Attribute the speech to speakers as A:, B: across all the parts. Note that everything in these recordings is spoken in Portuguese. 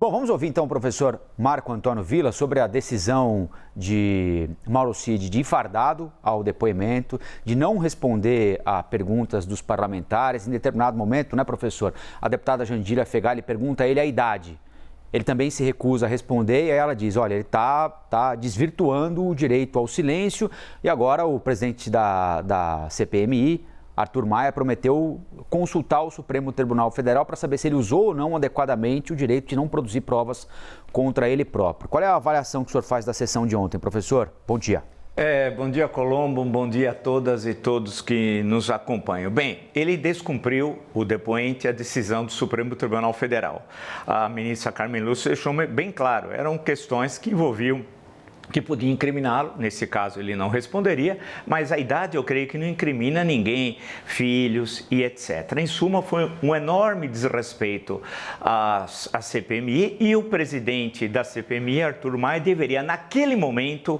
A: Bom, vamos ouvir então o professor Marco Antônio Villa sobre a decisão de Mauro Cid de ir fardado ao depoimento, de não responder a perguntas dos parlamentares. Em determinado momento, né, professor, a deputada Jandira Fegali pergunta a ele a idade. Ele também se recusa a responder e aí ela diz, olha, ele está desvirtuando o direito ao silêncio e agora o presidente da CPMI, Arthur Maia, prometeu consultar o Supremo Tribunal Federal para saber se ele usou ou não adequadamente o direito de não produzir provas contra ele próprio. Qual é a avaliação que o senhor faz da sessão de ontem, professor? Bom dia.
B: Bom dia, Colombo. Bom dia a todas e todos que nos acompanham. Bem, ele descumpriu, o depoente, a decisão do Supremo Tribunal Federal. A ministra Carmen Lúcia deixou bem claro, eram questões que envolviam que podia incriminá-lo, nesse caso ele não responderia, mas a idade eu creio que não incrimina ninguém, filhos e etc. Em suma, foi um enorme desrespeito à CPMI e o presidente da CPMI, Arthur Maia, deveria naquele momento,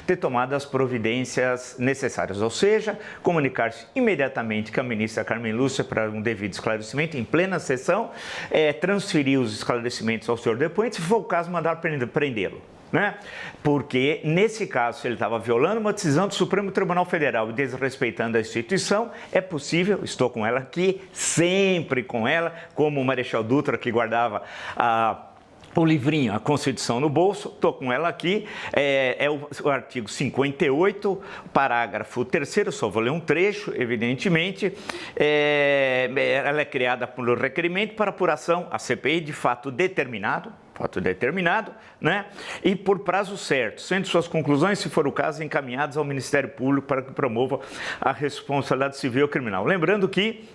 B: ter tomado as providências necessárias, ou seja, comunicar-se imediatamente com a ministra Carmen Lúcia para um devido esclarecimento em plena sessão, transferir os esclarecimentos ao senhor depoente, se for o caso, mandar prendê-lo. Né? Porque, nesse caso, se ele estava violando uma decisão do Supremo Tribunal Federal e desrespeitando a instituição, é possível, estou com ela aqui, sempre com ela, como o Marechal Dutra que guardava o livrinho, a Constituição no bolso, estou com ela aqui, o artigo 58, parágrafo 3º, só vou ler um trecho, evidentemente, ela é criada por requerimento para apuração, a CPI de fato determinado, né? E por prazo certo, sendo suas conclusões, se for o caso, encaminhadas ao Ministério Público para que promova a responsabilidade civil ou criminal. Lembrando que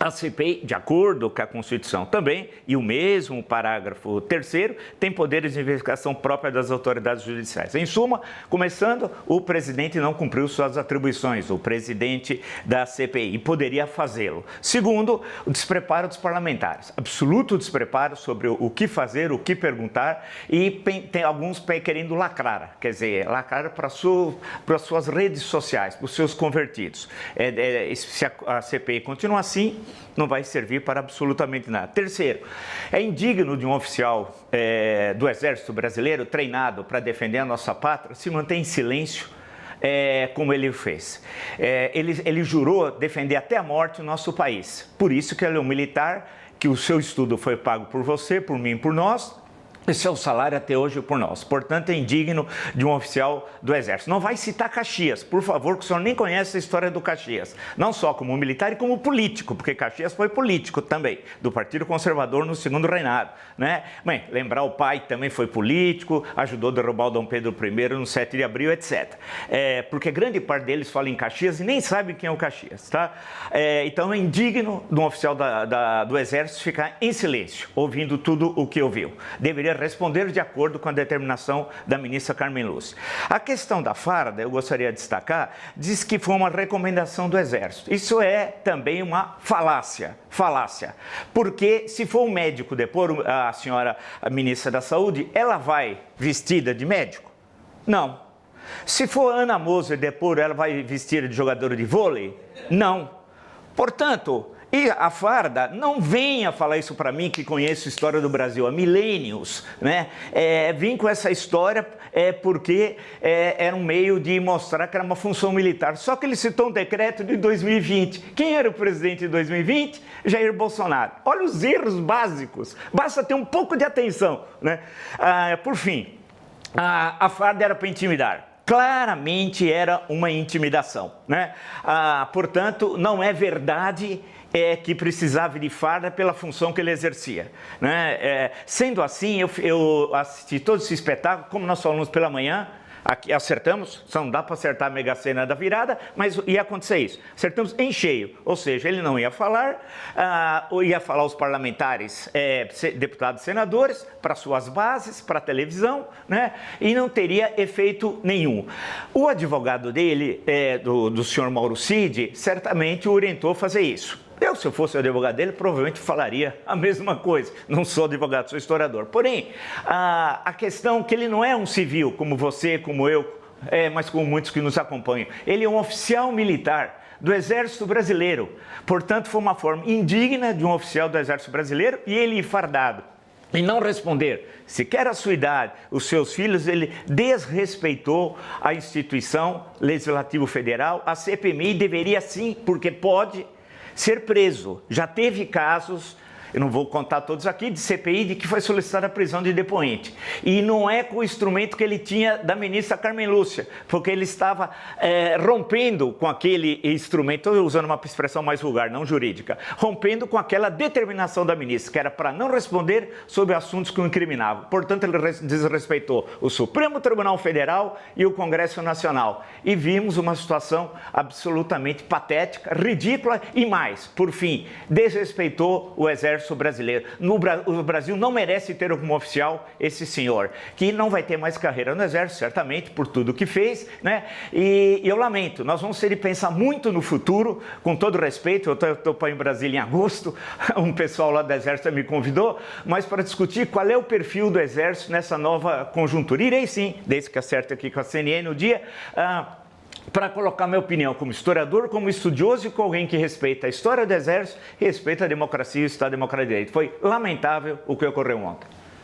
B: a CPI, de acordo com a Constituição também, e o mesmo parágrafo 3º, tem poderes de investigação própria das autoridades judiciais. Em suma, começando, o presidente não cumpriu suas atribuições, o presidente da CPI, e poderia fazê-lo. Segundo, o despreparo dos parlamentares, absoluto despreparo sobre o que fazer, o que perguntar, e tem alguns querendo lacrar, quer dizer, lacrar para as suas redes sociais, para os seus convertidos. Se a CPI continua assim, não vai servir para absolutamente nada. Terceiro, é indigno de um oficial do Exército Brasileiro, treinado para defender a nossa pátria, se manter em silêncio, como ele fez. Ele jurou defender até a morte o nosso país. Por isso que ele é um militar, que o seu estudo foi pago por você, por mim, por nós. Esse é o salário até hoje por nós. Portanto, é indigno de um oficial do Exército. Não vai citar Caxias, por favor, que o senhor nem conhece a história do Caxias. Não só como militar e como político, porque Caxias foi político também, do Partido Conservador no segundo reinado. Né? Bem, lembrar o pai também foi político, ajudou a derrubar o Dom Pedro I no 7 de abril, etc. Porque grande parte deles fala em Caxias e nem sabe quem é o Caxias. Tá? Então, é indigno de um oficial do Exército ficar em silêncio, ouvindo tudo o que ouviu. Deveria responder de acordo com a determinação da ministra Carmen Lúcia. A questão da farda, eu gostaria de destacar, diz que foi uma recomendação do Exército. Isso é também uma falácia. Porque se for um médico depor a senhora a ministra da Saúde, ela vai vestida de médico? Não. Se for Ana Moser depor, ela vai vestida de jogadora de vôlei? Não. Portanto, e a farda, não venha falar isso para mim que conheço a história do Brasil há milênios, né? Vim com essa história porque era um meio de mostrar que era uma função militar. Só que ele citou um decreto de 2020. Quem era o presidente de 2020? Jair Bolsonaro. Olha os erros básicos. Basta ter um pouco de atenção, né? Por fim, a farda era para intimidar. Claramente era uma intimidação, né? Portanto, não é verdade que precisava de farda pela função que ele exercia. Né? Sendo assim, eu assisti todo esse espetáculo, como nós falamos pela manhã, aqui acertamos, só não dá para acertar a Mega Sena da virada, mas ia acontecer isso. Acertamos em cheio, ou seja, ele não ia falar, ou ia falar os parlamentares, deputados e senadores, para suas bases, para a televisão, né? E não teria efeito nenhum. O advogado dele, do senhor Mauro Cid, certamente o orientou a fazer isso. Se eu fosse o advogado dele, provavelmente falaria a mesma coisa. Não sou advogado, sou historiador. Porém, a questão é que ele não é um civil, como você, como eu, mas como muitos que nos acompanham. Ele é um oficial militar do Exército Brasileiro. Portanto, foi uma forma indigna de um oficial do Exército Brasileiro e ele fardado. e não responder sequer a sua idade, os seus filhos, ele desrespeitou a instituição Legislativo Federal, a CPMI deveria sim, porque pode, ser preso. Já teve casos, eu não vou contar todos aqui, de CPI, de que foi solicitada a prisão de depoente. E não é com o instrumento que ele tinha da ministra Carmen Lúcia, porque ele estava rompendo com aquele instrumento, estou usando uma expressão mais vulgar, não jurídica, rompendo com aquela determinação da ministra, que era para não responder sobre assuntos que o incriminavam. Portanto, ele desrespeitou o Supremo Tribunal Federal e o Congresso Nacional. E vimos uma situação absolutamente patética, ridícula e mais, por fim, desrespeitou o Exército brasileiro. O Brasil não merece ter como oficial esse senhor, que não vai ter mais carreira no Exército, certamente, por tudo que fez, né? E eu lamento, nós vamos ter que pensar muito no futuro, com todo respeito, eu estou para em Brasília em agosto, um pessoal lá do Exército me convidou, mas para discutir qual é o perfil do Exército nessa nova conjuntura. Irei sim, desde que acerte aqui com a CNN no dia, para colocar minha opinião como historiador, como estudioso e como alguém que respeita a história do Exército e respeita a democracia e o Estado Democrático de Direito. Foi lamentável o que ocorreu ontem.